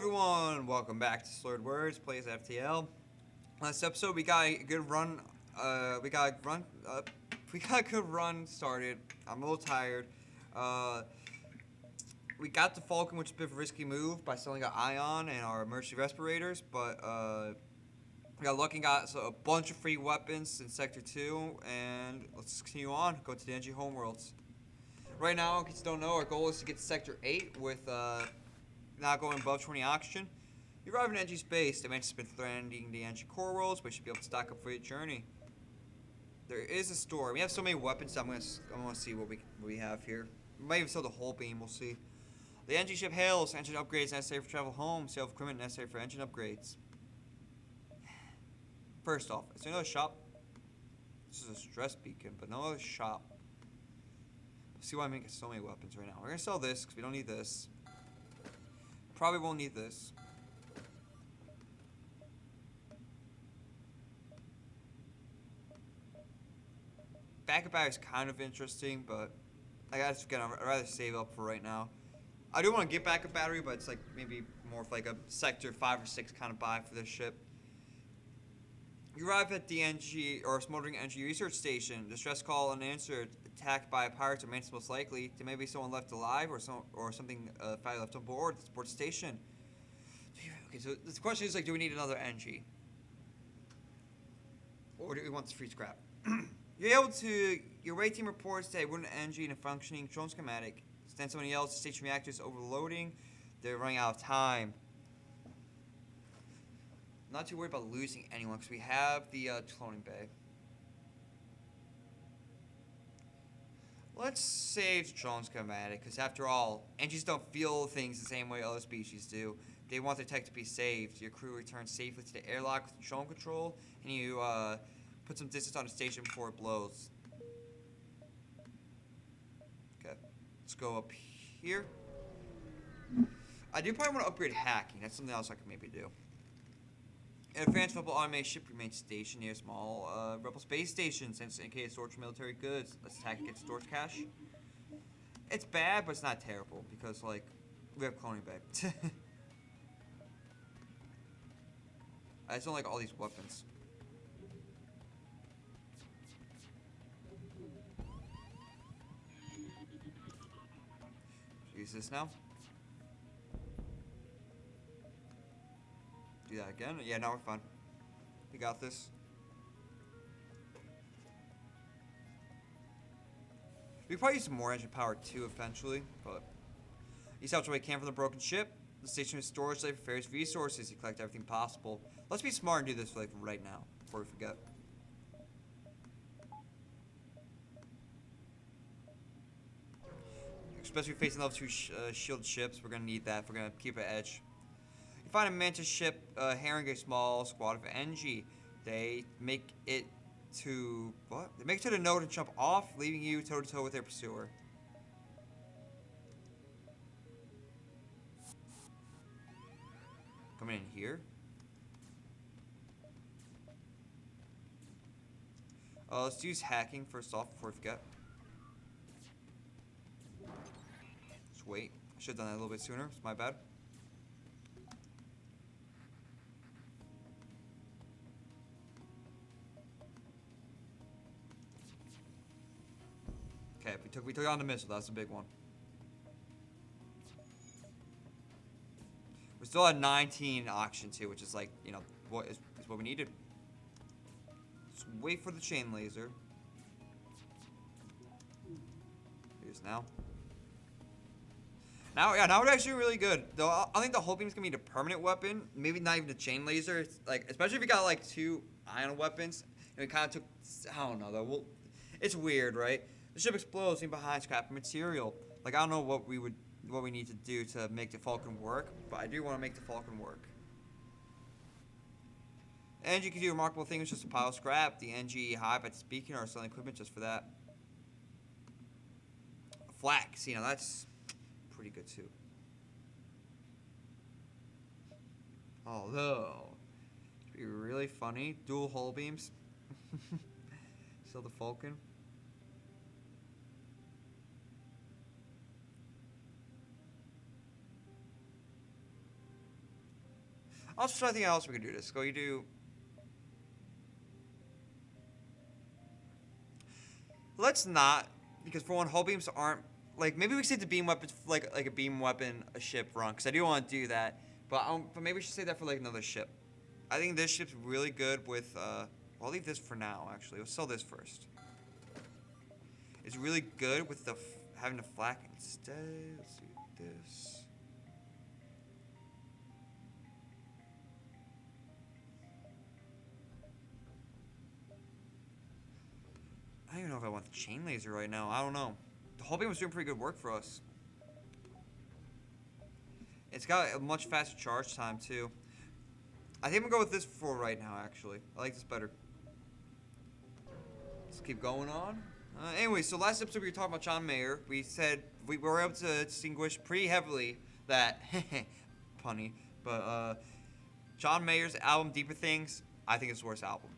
Everyone, welcome back to SLuredWOrds plays FTL. Last episode we got a good run. We got a good run started. I'm a little tired. We got the Falcon, which is a bit of a risky move by selling our Ion and our emergency respirators, but we got lucky and got a bunch of free weapons in Sector 2, and let's continue on. Go to the NG homeworlds. Right now, in case you don't know, our goal is to get to Sector 8 with not going above 20 oxygen. You arrive in NG space. The man has been threatening the NG core worlds, but you should be able to stock up for your journey. There is a store. We have so many weapons. I'm gonna see what we have here. We might even sell the whole beam. We'll see. The NG ship hails. Engine upgrades necessary for travel home. Sale of equipment necessary for engine upgrades. First off, is there another shop? This is a stress beacon, but no other shop. See why I'm making so many weapons right now. We're gonna sell this because we don't need this. Probably won't need this. Backup battery is kind of interesting, but I guess again, I'd rather save up for right now. I do want to get backup battery, but it's like maybe more of like a sector 5 or 6 kind of buy for this ship. You arrive at the NG or smoldering NG research station. Distress call unanswered. Attacked by pirates or maintenance most likely. There may be someone left alive or something finally left on board to support the station. Okay, so the question is like, do we need another NG? Or do we want this free scrap? Your raid team reports that a wooden NG and a functioning drone schematic. Send somebody else, the station reactor is overloading. They're running out of time. Not too worried about losing anyone because we have the cloning bay. Let's save drone schematic because after all, NGs don't feel things the same way other species do. They want their tech to be saved. Your crew returns safely to the airlock with drone control, and you put some distance on the station before it blows. Okay, let's go up here. I do probably want to upgrade hacking. That's something else I could maybe do. An advanced rebel automated ship remains stationed near a small rebel space station since indicated storage for military goods. Let's attack against storage cache. It's bad, but it's not terrible because like we have cloning bay. I just don't like all these weapons. Use this now. Do that again. Yeah, now we're fine. We got this. We probably use some more engine power too eventually, but you salvage what you can from the broken ship. The station is storage site for various resources. You collect everything possible. Let's be smart and do this like right now before we forget. Especially facing level 2 shield ships, we're gonna need that if we're gonna keep an edge. You find a Mantis ship herring a small squad of NG. They make it to They make it to the node and jump off, leaving you toe to toe with their pursuer. Coming in here. Let's use hacking first off before we forget. Let's wait. I should have done that a little bit sooner. It's my bad. Okay, we took on the missile. That's a big one. We're still at 19 oxygen too, which is like, you know, what is what we needed. Let's wait for the chain laser. Here's now. Now we're actually really good. Though I think the whole beam is gonna be the permanent weapon. Maybe not even the chain laser. It's like, especially if we got like 2 ion weapons, and we kind of took. I don't know though. It's weird, right? The ship explodes, leaving behind scrap material. Like I don't know what we need to do to make the Falcon work, but I do want to make the Falcon work. NG can do remarkable things, just a pile of scrap. The NG hive at speaking or selling equipment just for that. Flak, see now that's pretty good too. Although, it'd be really funny. Dual hull beams. Sell the Falcon. Also, I think else we could do this. Go, you do. Let's not, because for one, hull beams aren't like maybe we could say the beam weapon like a beam weapon a ship run because I do want to do that, but maybe we should say that for like another ship. I think this ship's really good with. Well, I'll leave this for now. Actually, let's sell this first. It's really good with the having the flak instead. Let's see this. I don't even know if I want the chain laser right now. I don't know. The whole beam was doing pretty good work for us. It's got a much faster charge time too. I think I'm gonna go with this for right now. Actually, I like this better. Let's keep going on. Anyway, so last episode we were talking about John Mayer. We said we were able to distinguish pretty heavily that punny, but John Mayer's album Deeper Things, I think it's the worst album.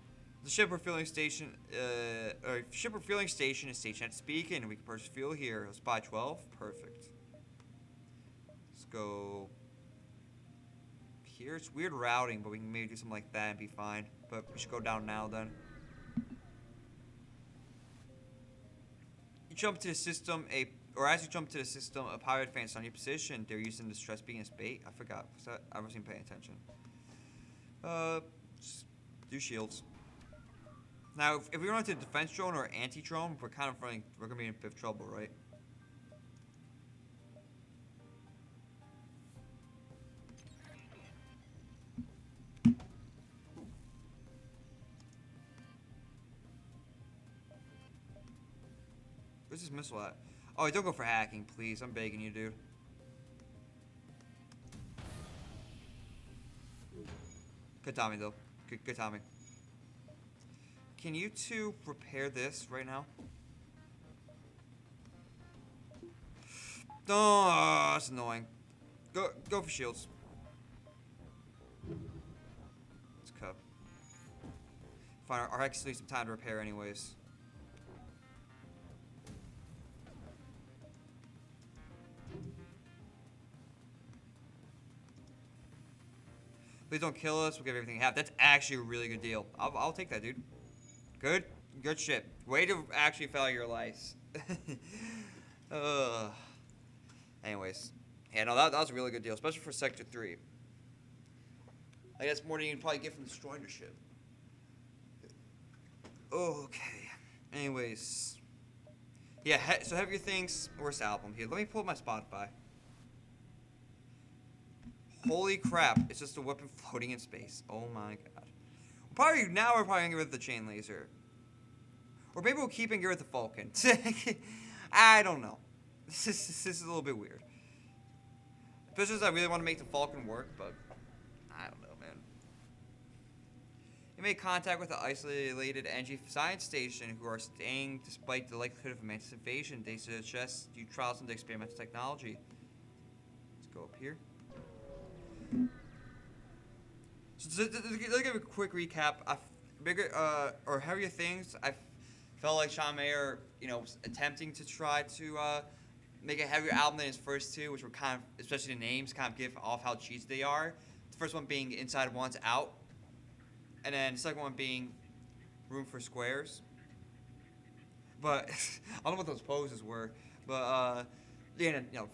The ship refueling station, ship refueling station is stationed at Beacon, and we can purchase fuel here. Let's buy 12. Perfect. Let's go here. It's weird routing, but we can maybe do something like that and be fine. But we should go down now then. You jump to the system, as you jump to the system, a pirate advances on your position. They're using the stress beacon as bait. I forgot. I wasn't even paying attention. Just do shields. Now, if we run to defense drone or anti-drone, we're gonna be in a bit of trouble, right? Where's this missile at? Oh, don't go for hacking, please. I'm begging you, dude. Good timing, though. Good timing. Can you two repair this right now? Oh, that's annoying. Go for shields. Let's cut. Fine, our Hex needs some time to repair anyways. Please don't kill us. We'll give everything half. That's actually a really good deal. I'll take that, dude. Good shit. Way to actually fail your lice. Anyways. Yeah, no, that was a really good deal, especially for Sector 3. I guess more than you can probably get from destroying your ship. Okay. Anyways. Yeah, so Heavier Things, worst album here. Let me pull up my Spotify. Holy crap, it's just a weapon floating in space. Oh my god. We're probably gonna get rid of the chain laser. Or maybe we'll keep and get rid of the Falcon. I don't know. This is a little bit weird. Especially as I really want to make the Falcon work, but I don't know, man. You made contact with the isolated energy science station who are staying despite the likelihood of a mantis invasion. They suggest you trial some experimental technology. Let's go up here. So to give a quick recap, Heavier Things, I felt like Sean Mayer, was attempting to try to make a heavier album than his first two, which were kind of, especially the names, kind of give off how cheesy they are. The first one being Inside One's Out, and then the second one being Room for Squares. But I don't know what those poses were, but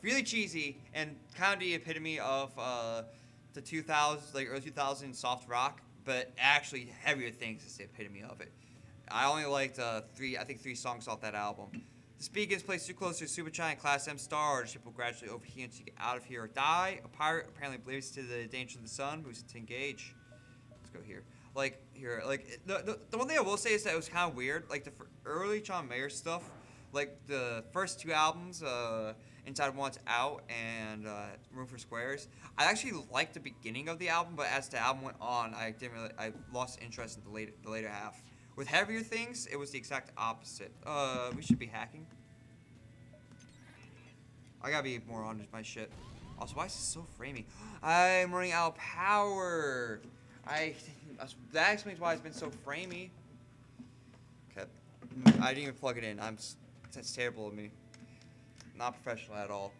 really cheesy and kind of the epitome of the 2000s, like early 2000s soft rock, but actually Heavier Things is the epitome of it. I only liked three songs off that album. The Beacon is placed too close to a supergiant Class M star. The ship will gradually overheat until you get out of here or die. A pirate apparently believes to the danger of the sun, moves to engage. Let's go here. The one thing I will say is that it was kind of weird. Like the early John Mayer stuff, like the first two albums, Inside One's Out and Room for Squares. I actually liked the beginning of the album, but as the album went on, I lost interest in the later half. With Heavier Things, it was the exact opposite. We should be hacking. I gotta be more on my shit. Also, why is this so framey? I'm running out of power. That explains why it's been so framey. Okay, I didn't even plug it in. That's terrible of me. Not professional at all.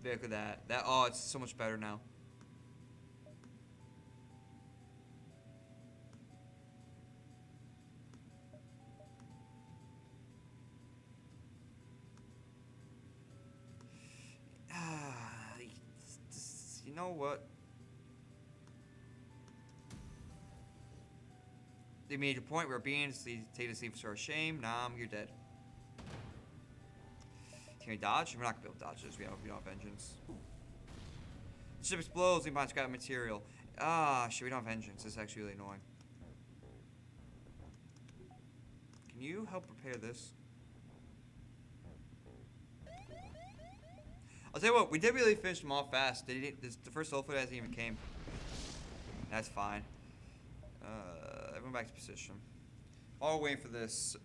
Look at that. Oh, it's so much better now. You know what? They made a point where beings take a sleep for our shame. Nah, you're dead. Can we dodge? We're not gonna be able to dodge this. We don't have vengeance. The ship explodes. We might scrap material. Ah, shit, we don't have vengeance. This is actually really annoying. Can you help repair this? I'll tell you what, we did really finish them off fast. The first soul foot hasn't even came. That's fine. Everyone back to position. While we're waiting for this.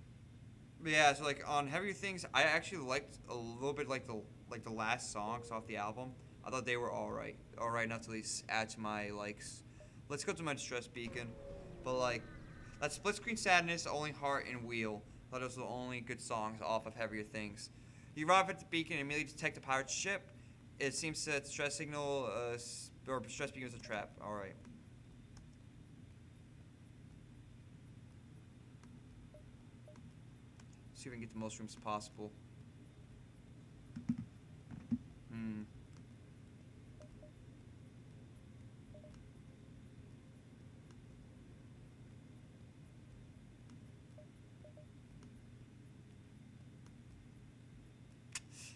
But yeah, so like on heavier things, I actually liked a little bit like the last songs off the album. I thought they were alright. Alright enough to at least add to my likes. Let's go to my distress beacon. But like that split screen sadness, only heart and wheel. I thought those were the only good songs off of heavier things. You arrive at the beacon and immediately detect a pirate ship. It seems that stress signal or stress beacon is a trap. Alright. See if we can get the most rooms possible.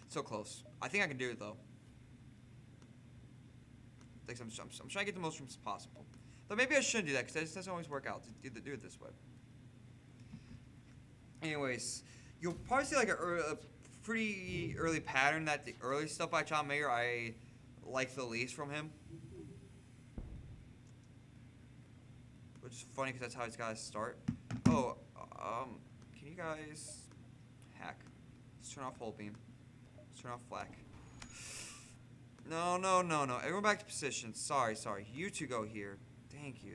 So close. I think I can do it though. I'm trying to get the most rooms possible. Though maybe I shouldn't do that because it doesn't always work out to do it this way. Anyways, you'll probably see like a pretty early pattern that the early stuff by John Mayer I like the least from him. Which is funny because that's how he's got to start. Oh, can you guys hack? Let's turn off Hull Beam. Let's turn off Flak. No. Everyone back to position. Sorry. You two go here. Thank you.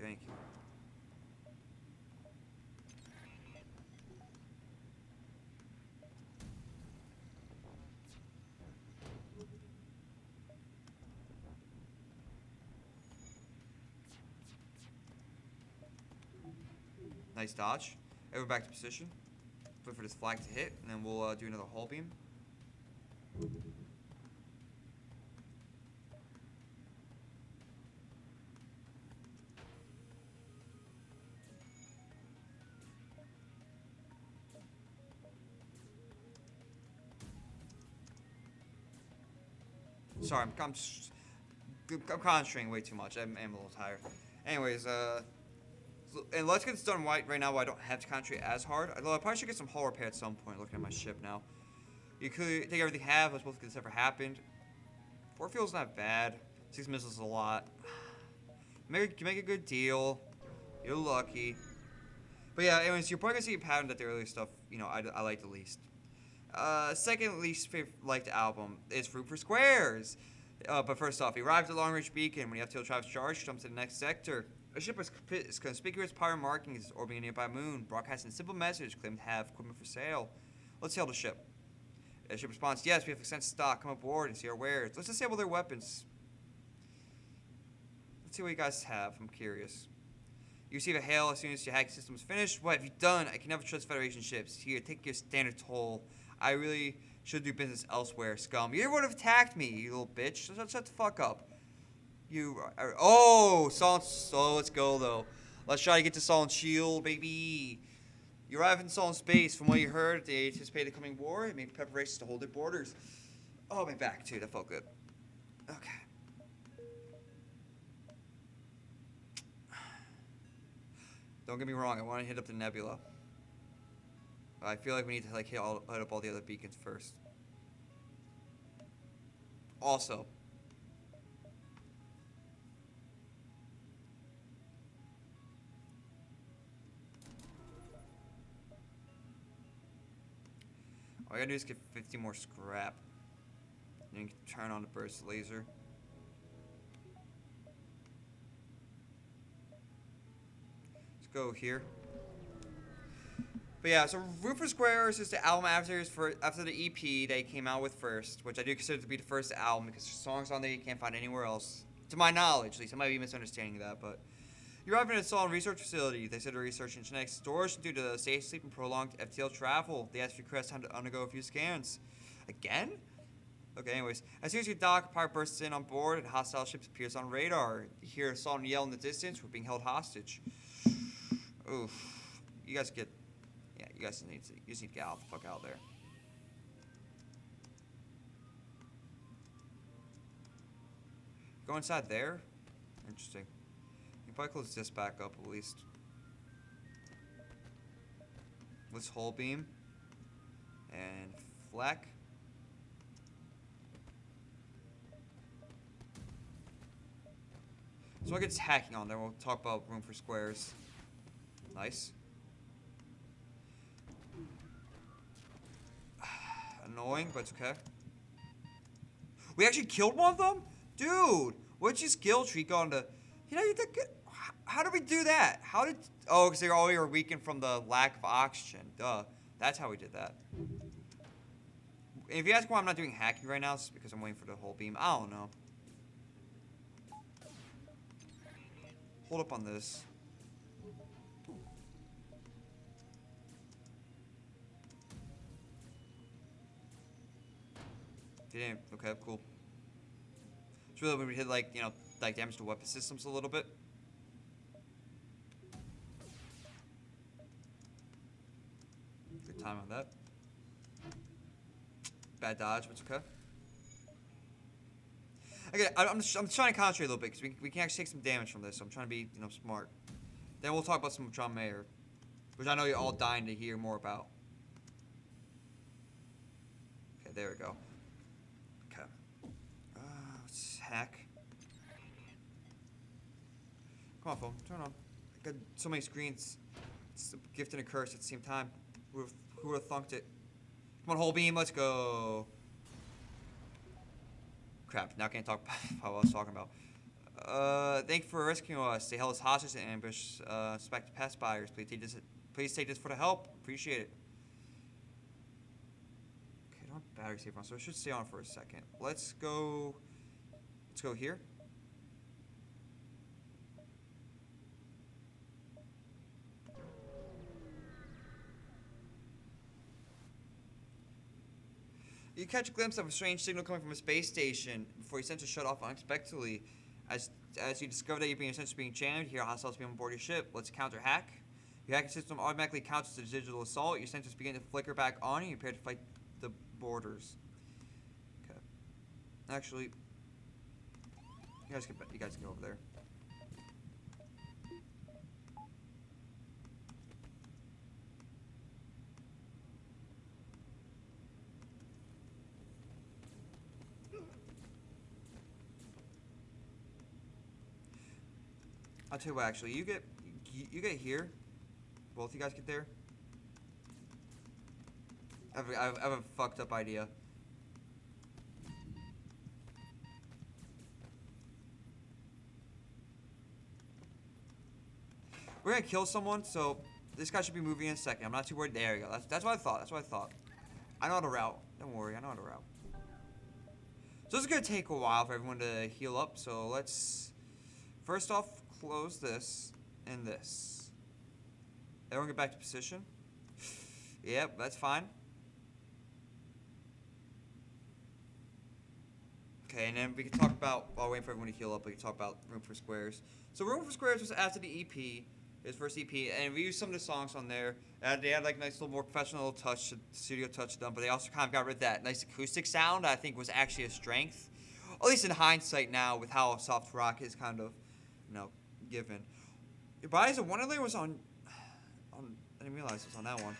Nice dodge. Everyone back to position. Wait for this flag to hit, and then we'll do another Hull Beam. Sorry, I'm concentrating way too much. I'm a little tired. Anyways, and let's get this done right now while I don't have to concentrate as hard. Although I probably should get some hull repair at some point looking at my ship now. You could take everything you have. I was supposed to get this ever happened. 4 fuel's not bad. 6 missiles is a lot. Make a good deal. You're lucky. But yeah, anyways, you're probably going to see a pattern that the earlier stuff, I like the least. Second least liked album is Fruit for Squares. But first off, he arrived at Long Range Beacon. When you have FTL Tribe's charge, jumps to the next sector. A ship with conspicuous pirate markings is orbiting a nearby moon, broadcasting a simple message claiming to have equipment for sale. Let's hail the ship. The ship responds, yes, we have extensive stock. Come aboard and see our wares. Let's disable their weapons. Let's see what you guys have. I'm curious. You receive a hail as soon as your hacking system is finished. What have you done? I can never trust Federation ships. Here, take your standard toll. I really should do business elsewhere, scum. You would have attacked me, you little bitch. Shut the fuck up. Let's go, though. Let's try to get to Solon Shield, baby. You arrive in Solon space. From what you heard, they anticipate the coming war and make preparations to hold their borders. Oh, my back, too. That felt good. Okay. Don't get me wrong. I want to hit up the nebula. I feel like we need to hit up all the other beacons first. Also, all I gotta do is get 50 more scrap. Then you can turn on the burst laser. Let's go here. But yeah, so Room for Squares is the album after the EP they came out with first, which I do consider to be the first album because there's songs on there you can't find anywhere else. To my knowledge, at least. I might be misunderstanding that, but you arrive in a Solon research facility. They said they're researching genetic storage due to safe sleep and prolonged FTL travel. They asked for request time to undergo a few scans. Again? Okay, anyways. As soon as you dock, a pirate bursts in on board and hostile ships appears on radar. You hear Solon yell in the distance, we're being held hostage. Oof. You guys get... Yeah, you guys need to get out the fuck out there. Go inside there? Interesting. You can probably close this back up at least. This hull beam. And Fleck. So I get hacking on there. We'll talk about Room for Squares. Nice. Annoying, but it's okay. We actually killed one of them? Dude, what'd your skill tree go into? You know, how did we do that? How did... Oh, because they all were weakened from the lack of oxygen. Duh. That's how we did that. If you ask why I'm not doing hacking right now, it's because I'm waiting for the whole beam. I don't know. Hold up on this. Didn't. Okay, cool. It's really when we hit, like, you know, like damage to weapon systems a little bit. Good time on that. Bad dodge, but it's okay. Okay, I'm trying to concentrate a little bit because we can actually take some damage from this. So I'm trying to be, you know, smart. Then we'll talk about some John Mayer, which I know you're all dying to hear more about. Okay, there we go. Okay. Let's hack. Come on, phone. Turn on. I got so many screens. It's a gift and a curse at the same time. Who would have thunked it? Come on, whole beam. Let's go. Crap. Now I can't talk about what I was talking about. Thank you for rescuing us. They held us hostage in ambush. Suspected pest buyers. Please take this for the help. Appreciate it. Okay, I don't have battery safe on, so it should stay on for a second. Let's go here. You catch a glimpse of a strange signal coming from a space station before your sensors shut off unexpectedly. As you discover that your sensors being jammed, you hear hostiles being on board your ship. Let's counter hack. Your hacking system automatically counters the digital assault. Your sensors begin to flicker back on, and you're prepared to fight the boarders. Okay. Actually, you guys can go over there. I'll tell you what, actually, you get here. Both you guys get there. I have a fucked up idea. We're gonna kill someone, so this guy should be moving in a second. I'm not too worried. There you go. That's what I thought. That's what I thought. I know how to route. Don't worry, I know how to route. So this is gonna take a while for everyone to heal up. So let's first off close this and this. Everyone get back to position. Yep, that's fine. Okay, and then we can talk about, while waiting for everyone to heal up, we can talk about Room for Squares. So Room for Squares was after the EP, his first EP, and we used some of the songs on there. They had like a nice little more professional touch, studio touch to them, but they also kind of got rid of that nice acoustic sound that I think was actually a strength. At least in hindsight now, with how soft rock is kind of, you know, given. Your Bodies of Wonderland was on I didn't realize it was on that one.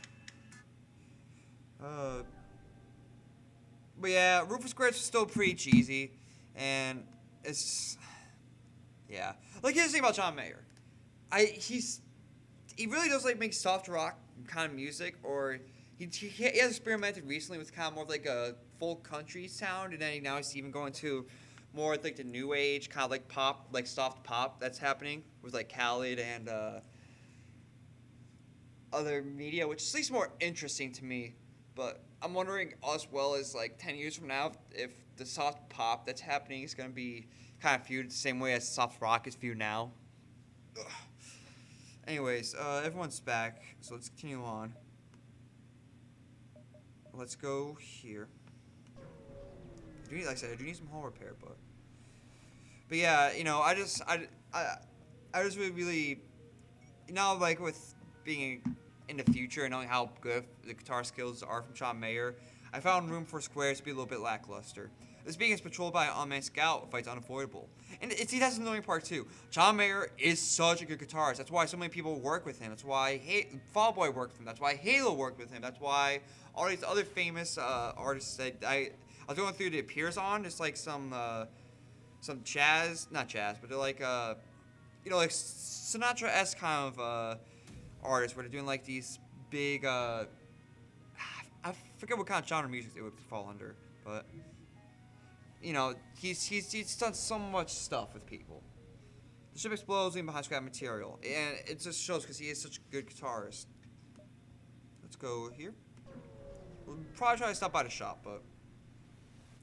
But yeah, Room for Squares is still pretty cheesy, and it's, yeah. Like, here's the thing about John Mayer. He really does like make soft rock kind of music, or he has experimented recently with kind of more of like a folk country sound, and then now he's even going to more like the new age kind of like pop, like soft pop that's happening with like Khaled and other media, which is at least more interesting to me. But I'm wondering as well as like 10 years from now if the soft pop that's happening is going to be kind of viewed the same way as soft rock is viewed now. Ugh. Anyways, everyone's back, so let's continue on. Let's go here. Like I said, I do need some hull repair, but yeah, you know, I just really, like with being in the future and knowing how good the guitar skills are from John Mayer, I found room for squares to be a little bit lackluster. This being is patrolled by an unmanned scout fight's unavoidable. And see, that's the annoying part too. John Mayer is such a good guitarist. That's why so many people work with him. That's why Fall Boy worked with him. That's why Halo worked with him. That's why all these other famous artists that I was going through the appears on, just like some jazz, not jazz, but they're like like Sinatra-esque kind of artists where they're doing like these big I forget what kind of genre of music it would fall under, but he's done so much stuff with people. The ship explodes leaving behind scrap material, and it just shows because he is such a good guitarist. Let's go here. We'll probably try to stop by the shop, but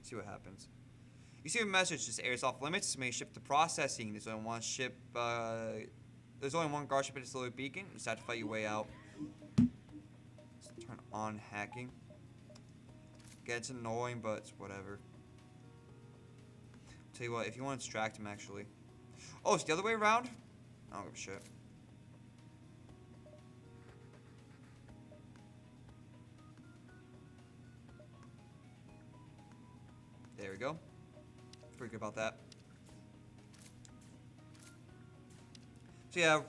see what happens. You see a message, this area is off limits, may ship to processing. There's only one guard ship in the Slowly beacon. You just have to fight your way out. Let's turn on hacking. It's annoying, but it's whatever. Tell you what, if you want to distract him, actually. Oh, it's the other way around? I don't give a shit. There we go. Pretty good about that. So yeah,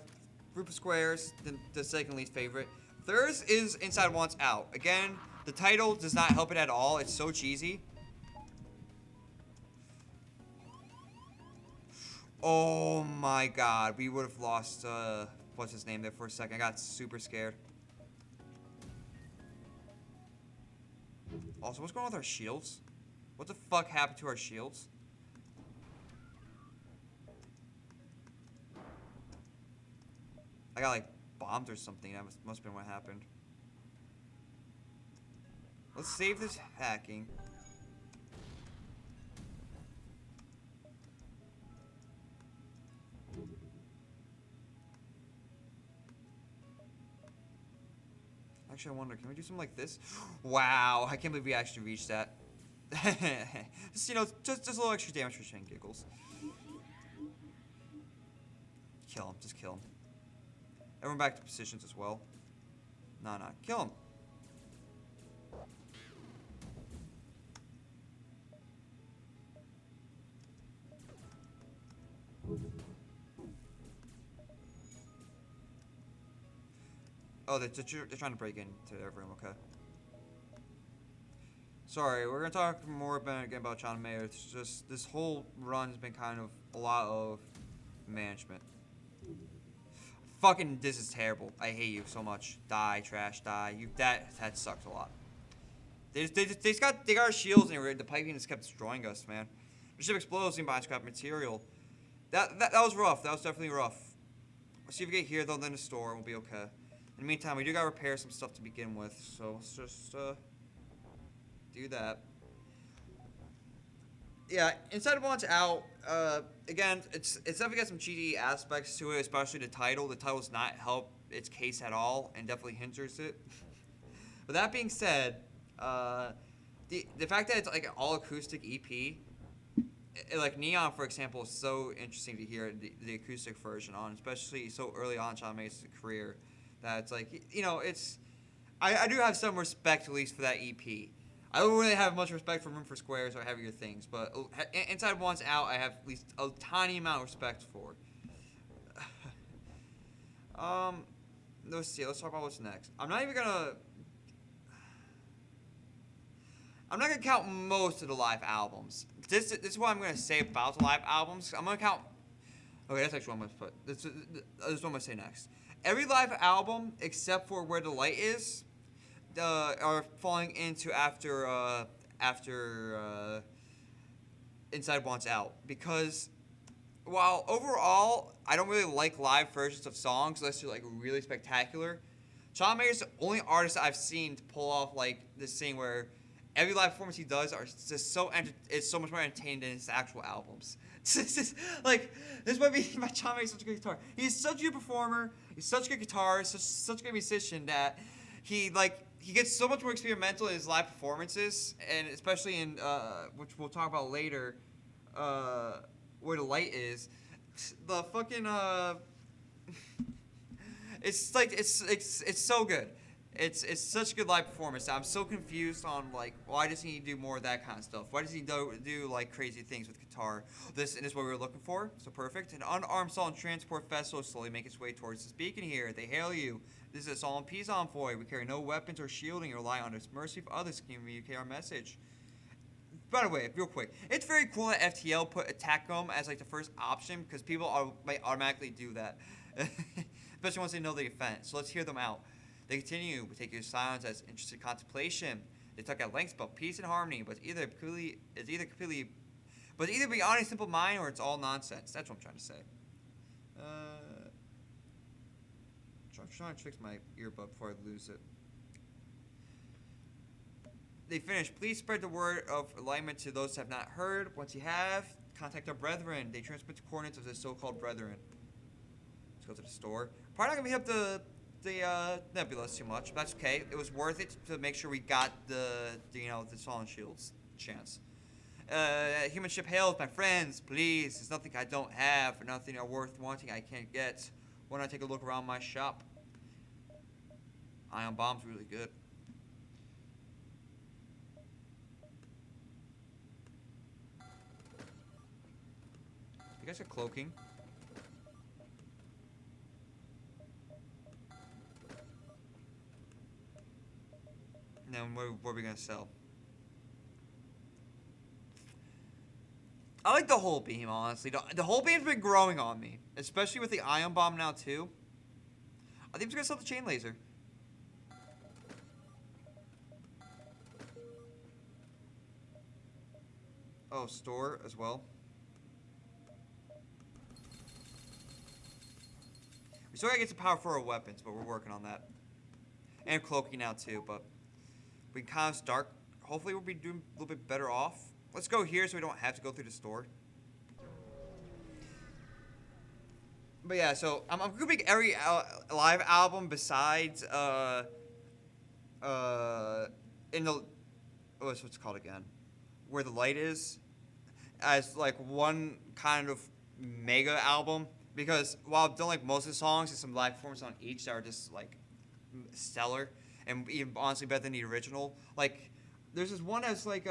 group of squares, the second least favorite. Theirs is Inside Wants Out. Again, the title does not help it at all. It's so cheesy. Oh my god, we would have lost, what's his name there for a second. I got super scared. Also, what's going on with our shields? What the fuck happened to our shields? I got, like, bombed or something. That must have been what happened. Let's save this hacking. Actually, I wonder, can we do something like this? Wow, I can't believe we actually reached that. Just, just a little extra damage for Shane Giggles. Kill him, just kill him. Everyone back to positions as well. Nah, kill him. Oh, they're trying to break into their room, okay. Sorry, we're going to talk more about John Mayer. It's just, this whole run has been kind of a lot of management. Fucking, this is terrible. I hate you so much. Die, trash, die. That sucks a lot. They got our shields and the piping just kept destroying us, man. The ship explodes behind scrap material. That was rough. That was definitely rough. Let's see if we get here, though, then the store, and we'll be okay. In the meantime, we do gotta repair some stuff to begin with, so let's just do that. Yeah, Inside Wants Out. Again, it's definitely got some cheaty aspects to it, especially the title. The title does not help its case at all, and definitely hinders it. But that being said, the fact that it's like an all acoustic EP, like Neon, for example, is so interesting to hear the acoustic version on, especially so early on in John Mayer's career. That it's like, I do have some respect at least for that EP. I don't really have much respect for Room for Squares or Heavier Things, but Inside Wants Out, I have at least a tiny amount of respect for. Let's see. Let's talk about what's next. I'm not gonna count most of the live albums. This is what I'm gonna say about the live albums. I'm gonna count. Okay, that's actually what I'm gonna put. This is what I'm gonna say next. Every live album except for Where the Light Is are falling into after Inside Wants Out, because while overall I don't really like live versions of songs unless they're like really spectacular, John Mayer's the only artist I've seen to pull off like this thing where every live performance he does are just so it's so much more entertaining than his actual albums. It's just, like this might be why John Mayer's such a good guitar. He's such a good performer. He's such a good guitarist. Such a good musician that he gets so much more experimental in his live performances, and especially in which we'll talk about later, where the light is. The fucking it's like it's so good. It's such a good live performance. I'm so confused on like why does he do more of that kind of stuff? Why does he do like crazy things with guitar? This is what we were looking for. So perfect. An unarmed Salt and Transport vessel slowly make its way towards this beacon here. They hail you. This is a Salt and Peace envoy. We carry no weapons or shielding or rely on its mercy for others to communicate our message. By the way, real quick, it's very cool that FTL put attack them as like the first option because people might automatically do that, especially once they know the offense. So let's hear them out. They continue, we take your silence as interested contemplation. They talk at length about peace and harmony, but it's either beyond a simple mind or it's all nonsense. That's what I'm trying to say. I'm trying to fix my earbud before I lose it. They finish. Please spread the word of enlightenment to those who have not heard. Once you have, contact our brethren. They transmit the coordinates of the so-called brethren. Let's go to the store. Probably not gonna hit up the nebulas too much, but that's okay. It was worth it to make sure we got the Fallen Shields chance. Human ship hails, my friends, please. There's nothing I don't have, or nothing worth wanting I can't get. Why not take a look around my shop? Ion bomb's really good. You guys are cloaking. Now, what are we gonna sell? I like the whole beam, honestly. The whole beam's been growing on me, especially with the ion bomb now too. I think I'm just gonna sell the chain laser. Oh, store as well. We still gotta get some power for our weapons, but we're working on that. And cloaking now too, but we can kind of start. Hopefully we'll be doing a little bit better off. Let's go here so we don't have to go through the store. But yeah, so I'm grouping every live album besides in the what's it called again? Where the Light Is, as like one kind of mega album, because while I've done like most of the songs and some live performances on each that are just like stellar and even honestly better than the original. Like there's this one that's like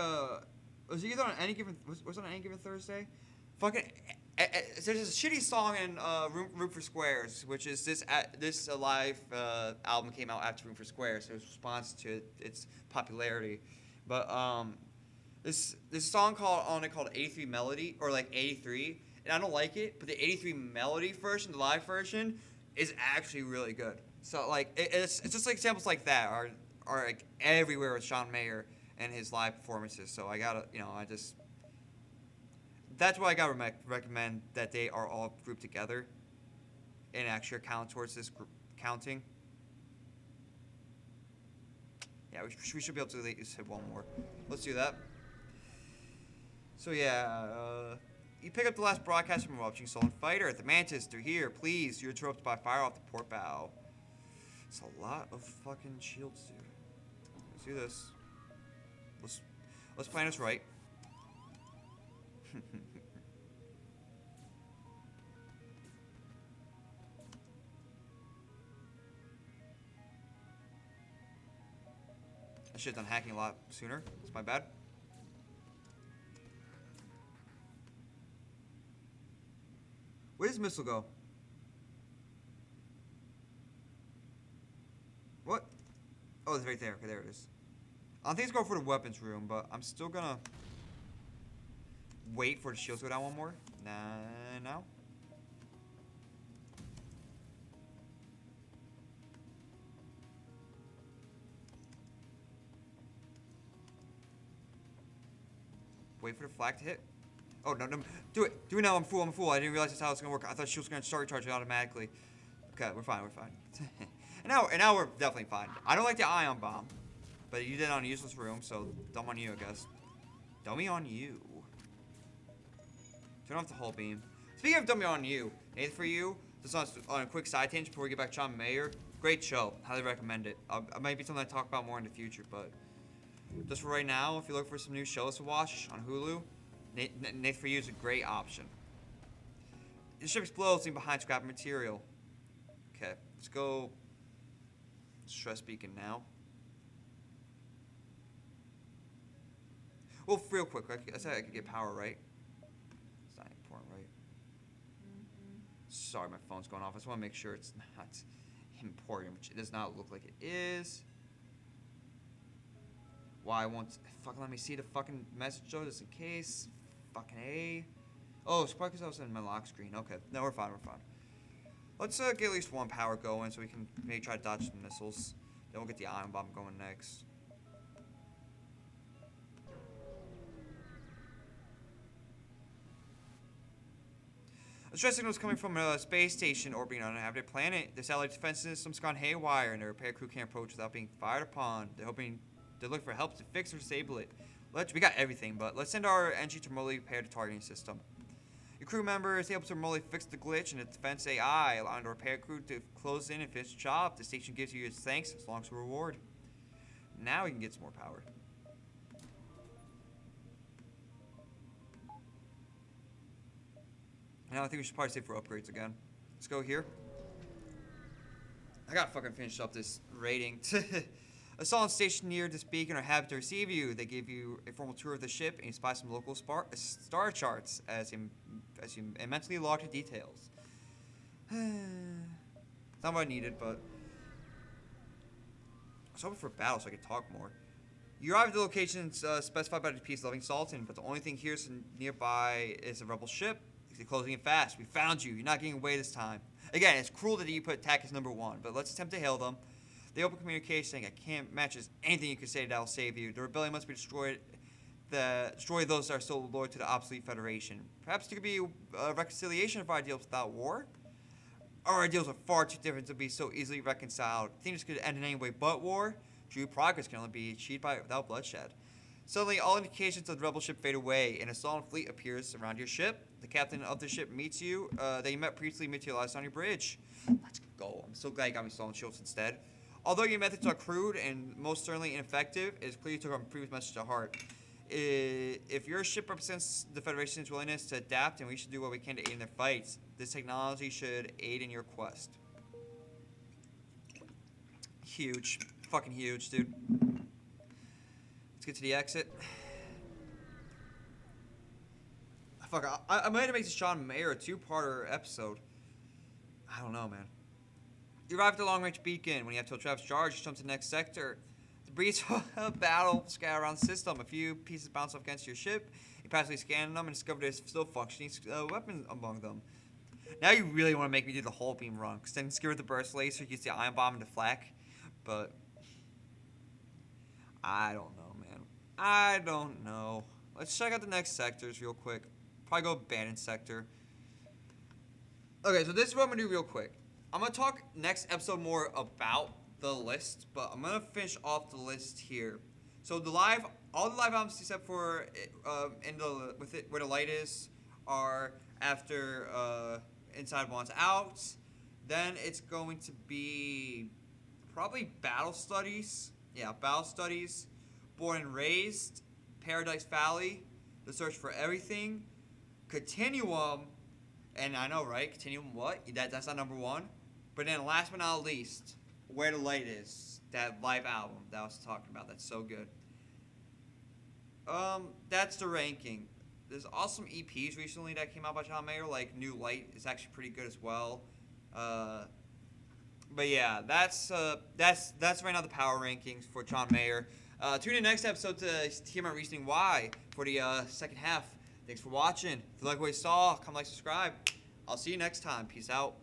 was it either on any given was it on any given Thursday? Fucking there's this shitty song in Room for Squares, which is this live album came out after Room for Squares. So it was a response to its popularity, but this song called 83 Melody or like 83, and I don't like it, but the 83 Melody version, the live version, is actually really good. So like it's just like examples like that are like everywhere with Sean Mayer and his live performances. So I gotta that's why I gotta recommend that they are all grouped together and actually count towards this group counting. Yeah, we should be able to at least hit one more. Let's do that. So yeah, you pick up the last broadcast from watching Stolen Fighter at the Mantis. They're here, please. You're interrupted by fire off the port bow. It's a lot of fucking shields, dude. Let's do this. Let's plan this right. I should have done hacking a lot sooner. It's my bad. Where does missile go? What? Oh, it's right there. Okay, there it is. I don't think it's going for the weapons room, but I'm still gonna wait for the shields to go down one more. Nah, now. Wait for the flag to hit. Oh, no. Do it. Do it now. I'm a fool. I didn't realize that's how it's going to work. I thought shields were going to start recharging automatically. Okay, we're fine. And now we're definitely fine. I don't like the ion bomb, but you did it on a useless room, so dumb on you, I guess. Dummy on you. Turn off the hull beam. Speaking of dummy on you, Nathan for you, just on a quick side tangent before we get back to John Mayer. Great show. Highly recommend it. It might be something I talk about more in the future, but just for right now, if you're looking for some new shows to watch on Hulu, Nathan for you is a great option. The ship explodes, leaving behind scrap material. Okay, let's go stress beacon now. Well, real quick, I said I could get power, right? It's not important, right? Sorry, my phone's going off. I just want to make sure it's not important, which it does not look like it is. Why won't fucking let me see the fucking message though, just in case? Fucking A. Oh, it's probably because I was in my lock screen. Okay, no, we're fine, we're fine. Let's get at least one power going so we can maybe try to dodge some missiles. Then we'll get the ion bomb going next. A stress signal is coming from a space station orbiting on an uninhabited planet. The satellite defense system's gone haywire, and the repair crew can't approach without being fired upon. They're looking for help to fix or disable it. We got everything, but let's send our NG to remotely repair the targeting system. Your crew member is able to remotely fix the glitch in the defense AI, allowing the repair crew to close in and finish the job. The station gives you its thanks as long as a reward. Now we can get some more power. Now I think we should probably save for upgrades again. Let's go here. I gotta fucking finish up this rating. A solid station near this beacon are happy to receive you. They give you a formal tour of the ship and you spy some local star charts as you immensely log the details. It's not what I needed, but I was hoping for a battle so I could talk more. You arrive at the location specified by the piece Loving Sultan, but the only thing here nearby is a rebel ship. They're closing in fast. We found you. You're not getting away this time. Again, it's cruel that you put attack as number one, but let's attempt to hail them. They open communication saying I can't match anything you can say that will save you. The rebellion must be destroyed. Destroy those that are still loyal to the obsolete Federation. Perhaps there could be a reconciliation of our ideals without war. Our ideals are far too different to be so easily reconciled. Things could end in any way but war. True progress can only be achieved without bloodshed. Suddenly, all indications of the rebel ship fade away, and a sullen fleet appears around your ship. The captain of the ship meets you. That you met previously materialized on your bridge. Let's go. I'm so glad you got me stolen shields instead. Although your methods are crude and most certainly ineffective, it is clear you took our previous message to heart. If your ship represents the Federation's willingness to adapt, and we should do what we can to aid in their fights, this technology should aid in your quest. Huge. Fucking huge, dude. Let's get to the exit. Fuck, I might have made this John Mayer a two-parter episode. I don't know, man. You arrive at the long-range beacon. When you have till Travis charged, you jump to the next sector. The breeze of battle scatter around the system. A few pieces bounce off against your ship. You passively scan them and discover there's still functioning weapons among them. Now you really want to make me do the whole beam run, because then skewer the burst laser, use the ion bomb and the flak. But I don't know, man. I don't know. Let's check out the next sectors real quick. Probably go abandoned sector. Okay, so this is what I'm going to do real quick. I'm going to talk next episode more about the list, but I'm going to finish off the list here. So all the live albums except for where the light is are after Inside Wants Out. Then it's going to be probably Battle Studies. Yeah, Battle Studies. Born and Raised. Paradise Valley. The Search for Everything. Continuum. And I know, right? Continuum what? That's not number one. But then last but not least, Where the Light Is. That live album that I was talking about. That's so good. That's the ranking. There's awesome EPs recently that came out by John Mayer, like New Light is actually pretty good as well. But yeah, that's right now the power rankings for John Mayer. Tune in next episode to hear my reasoning why for the second half. Thanks for watching. If you like what you saw, come like, subscribe. I'll see you next time. Peace out.